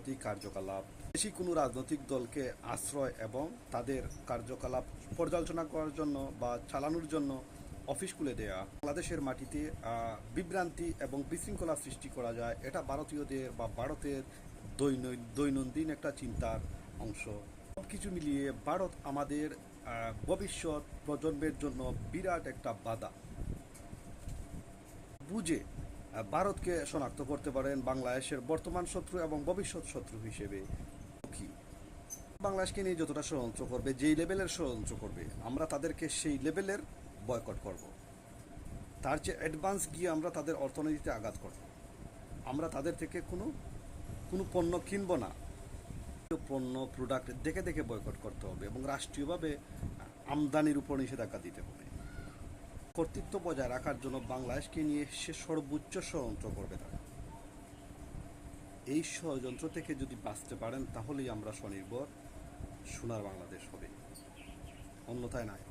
রাজনৈতিক কার্যকলাপ, বেশি কোনো রাজনৈতিক দলকে আশ্রয় এবং তাদের কার্যকলাপ পর্যালোচনা করার জন্য বা চালানোর জন্য অফিস খুলে দেয়া, বাংলাদেশের মাটিতে বিভ্রান্তি এবং বিশৃঙ্খলা সৃষ্টি করা যায়, এটা ভারতীয়দের বা ভারতের দৈনন্দিন একটা চিন্তার অংশ। সব কিছু মিলিয়ে ভারত আমাদের ভবিষ্যৎ প্রজন্মের জন্য বিরাট একটা বাধা। বুঝে ভারতকে শনাক্ত করতে পারেন বাংলাদেশের বর্তমান শত্রু এবং ভবিষ্যৎ শত্রু হিসেবে। কি বাংলাদেশকে নিয়ে যতটা ষড়যন্ত্র করবে, যেই লেভেলের ষড়যন্ত্র করবে, আমরা তাদেরকে সেই লেভেলের বয়কট করব। তার চেয়ে অ্যাডভান্স গিয়ে আমরা তাদের অর্থনীতিতে আঘাত করব। আমরা তাদের থেকে কোনো কোনো পণ্য কিনবো না। পণ্য প্রোডাক্ট দেখে দেখে বয়কট করতে হবে এবং রাষ্ট্রীয়ভাবে আমদানির উপর নিষেধাজ্ঞা দিতে হবে। কর্তৃত্ব বজায় রাখার জন্য বাংলাদেশকে নিয়ে সে সর্বোচ্চ ষড়যন্ত্র করবে তারা। এই ষড়যন্ত্র থেকে যদি বাঁচতে পারেন তাহলেই আমরা স্বনির্ভর সোনার বাংলাদেশ হবে, অন্যথায় নয়।